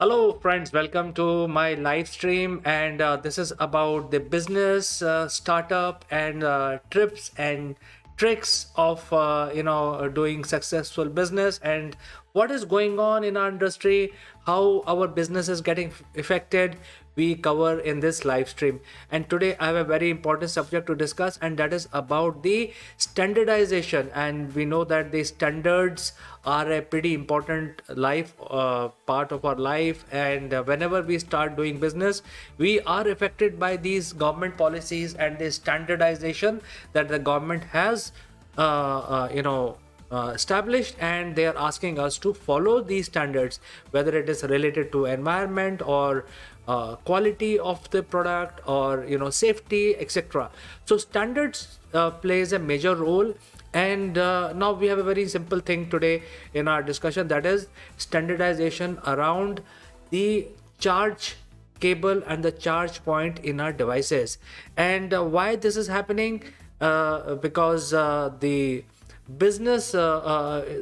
Hello, friends. Welcome to my live stream. And this is about the business, startup, and trips and tricks of doing successful business and what is going on in our industry, how our business is getting affected. We cover in this live stream. And today I have a very important subject to discuss, and that is about the standardization. And we know that the standards are a pretty important life part of our life. And whenever we start doing business, we are affected by these government policies and the standardization that the government has established, and they are asking us to follow these standards, whether it is related to environment or quality of the product or safety, etc. So standards plays a major role. And now we have a very simple thing today in our discussion, that is standardization around the charge cable and the charge point in our devices. And why this is happening? Because the business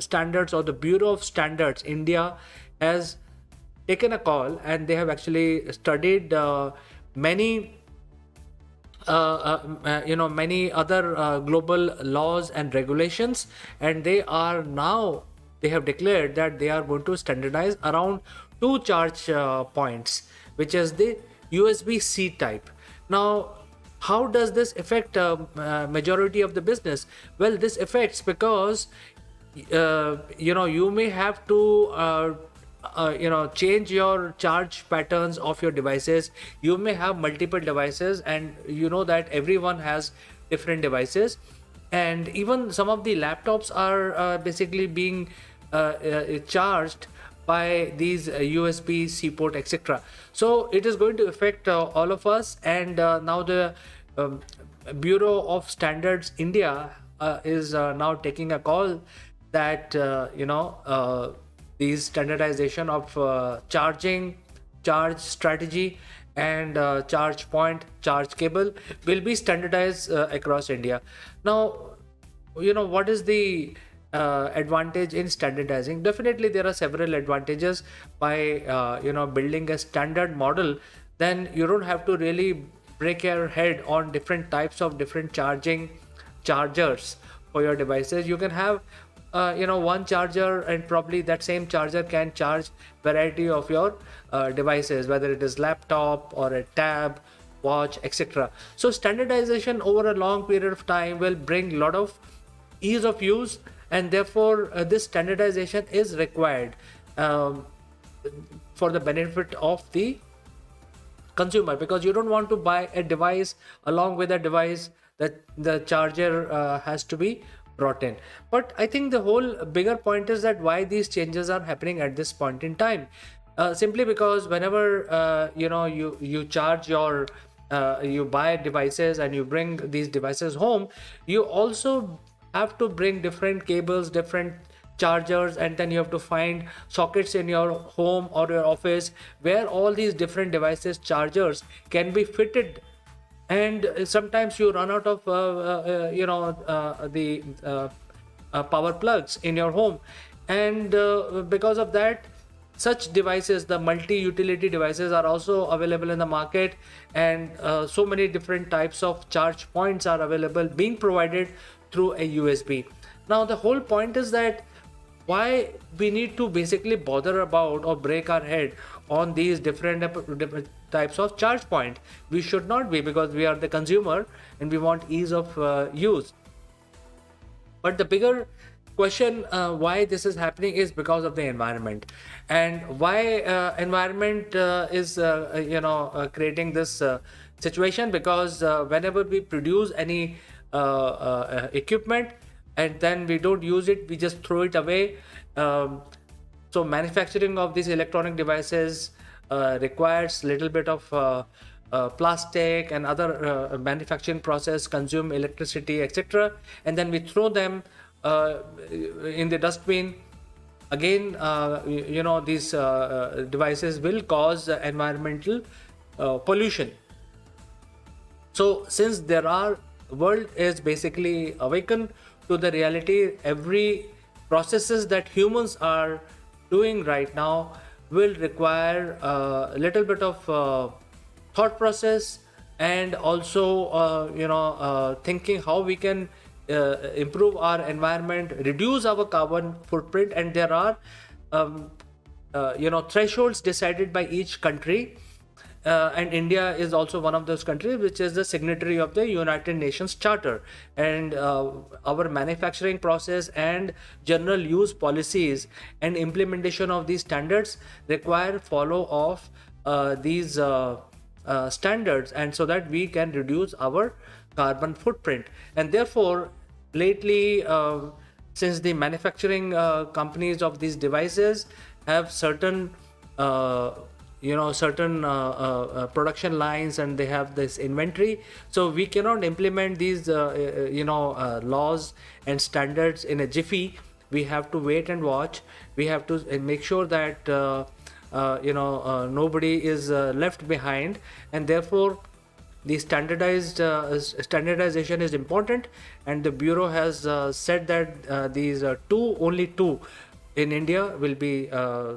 standards, or the Bureau of Standards India, has taken a call, and they have actually studied many many other global laws and regulations, and they have declared that they are going to standardize around two charge points, which is the USB-C type. Now, how does this affect majority of the business? Well, this affects because you may have to change your charge patterns of your devices. You may have multiple devices, and you know that everyone has different devices, and even some of the laptops are basically being charged by these USB-C port, etc. So it is going to affect all of us. And now the um, Bureau of Standards India is now taking a call that these standardization of charge strategy, and charge point, charge cable will be standardized across India. Now, what is the advantage in standardizing? Definitely there are several advantages. By building a standard model, then you don't have to really break your head on different types of different chargers for your devices. You can have one charger, and probably that same charger can charge variety of your devices, whether it is laptop or a tab, watch, etc. So standardization over a long period of time will bring a lot of ease of use, and therefore this standardization is required um, for the benefit of the consumer, because you don't want to buy a device along with a device that the charger has to be brought in. But I think the whole bigger point is that why these changes are happening at this point in time. Simply because whenever you charge your you buy devices and you bring these devices home, you also have to bring different cables, different chargers, and then you have to find sockets in your home or your office where all these different devices chargers can be fitted. And sometimes you run out of the power plugs in your home, and because of that, such devices, the multi-utility devices, are also available in the market. And so many different types of charge points are available, being provided through a USB. Now the whole point is that why we need to basically bother about or break our head on these different types of charge point. We should not be, because we are the consumer and we want ease of use. But the bigger question, why this is happening, is because of the environment. And why environment is creating this situation? Because whenever we produce any equipment and then we don't use it, we just throw it away. So manufacturing of these electronic devices requires little bit of plastic, and other manufacturing process consume electricity, etc. And then we throw them in the dustbin. Again, these devices will cause environmental pollution. So since world is basically awakened to the reality, every processes that humans are doing right now will require a little bit of thought process, and also thinking how we can improve our environment, reduce our carbon footprint. And there are thresholds decided by each country, and India is also one of those countries which is the signatory of the United Nations Charter. And our manufacturing process and general use policies and implementation of these standards require follow of these standards, and so that we can reduce our carbon footprint. And therefore, lately, since the manufacturing companies of these devices have certain production lines, and they have this inventory, so we cannot implement these laws and standards in a jiffy. We have to wait and watch. We have to make sure that nobody is left behind. And therefore, the standardization is important, and the bureau has said that these only two in India will be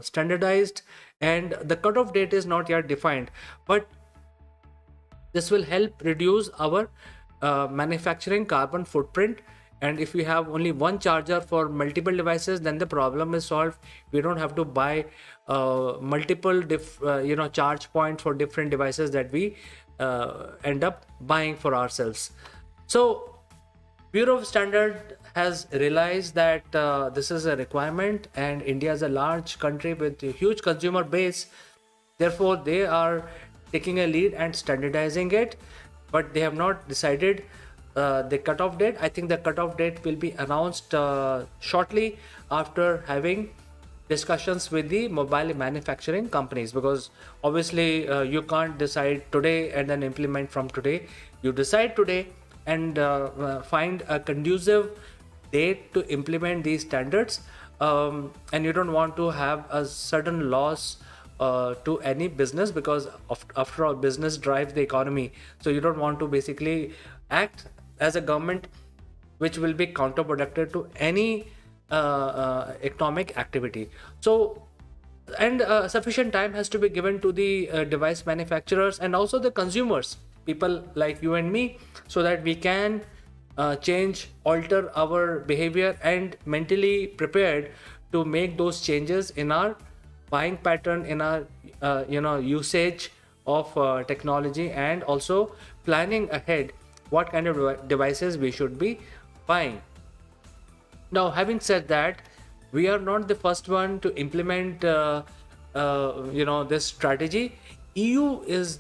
standardized, and the cutoff date is not yet defined. But this will help reduce our manufacturing carbon footprint. And if we have only one charger for multiple devices, then the problem is solved. We don't have to buy multiple charge points for different devices that we end up buying for ourselves. So Bureau of Standard has realized that this is a requirement, and India is a large country with a huge consumer base. Therefore, they are taking a lead and standardizing it, but they have not decided the cutoff date. I think the cutoff date will be announced shortly after having discussions with the mobile manufacturing companies, because obviously you can't decide today and then implement from today. You decide today and find a conducive date to implement these standards, and you don't want to have a certain loss to any business, because after all, business drives the economy. So you don't want to basically act as a government which will be counterproductive to any economic activity. So, and sufficient time has to be given to the device manufacturers and also the consumers, people like you and me, so that we can alter our behavior and mentally prepared to make those changes in our buying pattern, in our usage of technology, and also planning ahead what kind of devices we should be buying. Now, having said that, we are not the first one to implement this strategy. EU is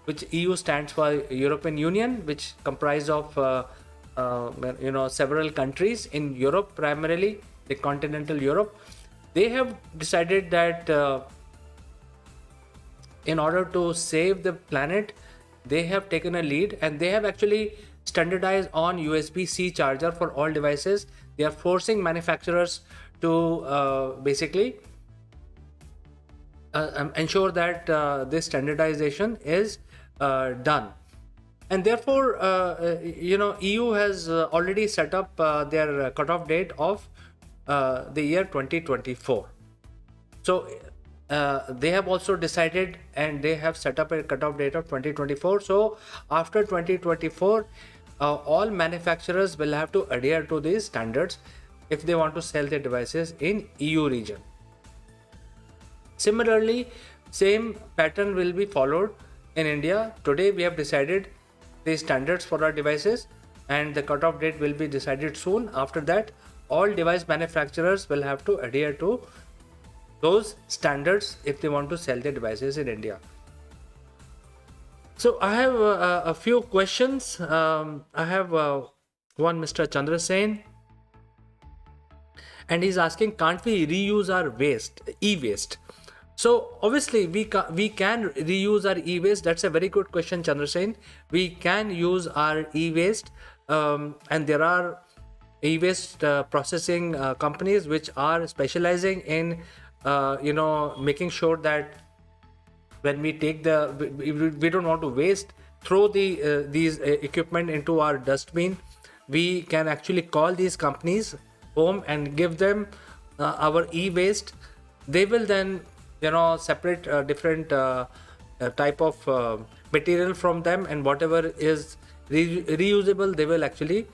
which EU stands for European Union, which comprised of several countries in Europe, primarily the continental Europe. They have decided that in order to save the planet, they have taken a lead, and they have actually standardized on USB-C charger for all devices. They are forcing manufacturers to basically ensure that this standardization is done. And therefore, EU has already set up their cutoff date of the year 2024. So they have also decided, and they have set up a cutoff date of 2024. So after 2024, all manufacturers will have to adhere to these standards if they want to sell their devices in EU region. Similarly, same pattern will be followed in India. Today we have decided the standards for our devices, and the cutoff date will be decided soon. After that, all device manufacturers will have to adhere to those standards if they want to sell their devices in India. So I have a few questions. I have one, Mr. Chandra Sen, and he's asking, can't we reuse our e-waste? So obviously we can reuse our e-waste. That's a very good question, Chandra Sen. We can use our e-waste, and there are e-waste processing companies which are specializing in making sure that when we take we don't want to throw these equipment into our dustbin. We can actually call these companies home and give them our e-waste. They will then separate different type of material from them, and whatever is reusable, they will actually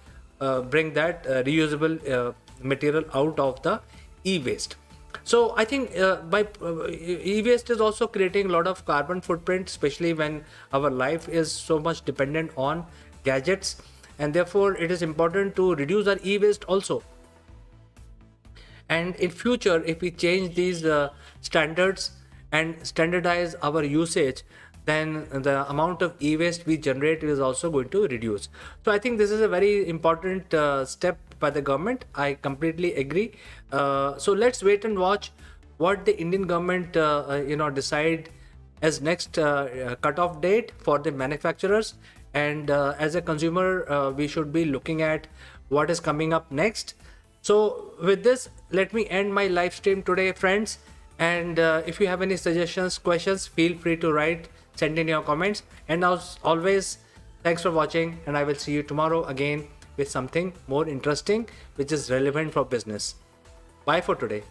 bring that reusable material out of the e-waste. So I think e-waste is also creating a lot of carbon footprint, especially when our life is so much dependent on gadgets, and therefore it is important to reduce our e-waste also. And in future, if we change these standards and standardize our usage, then the amount of e-waste we generate is also going to reduce. So I think this is a very important step by the government. I completely agree. So let's wait and watch what the Indian government decide as next cutoff date for the manufacturers. And as a consumer, we should be looking at what is coming up next. So with this, let me end my live stream today, friends. And if you have any suggestions, questions, feel free to write, send in your comments. And as always, thanks for watching, and I will see you tomorrow again with something more interesting which is relevant for business. Bye for today.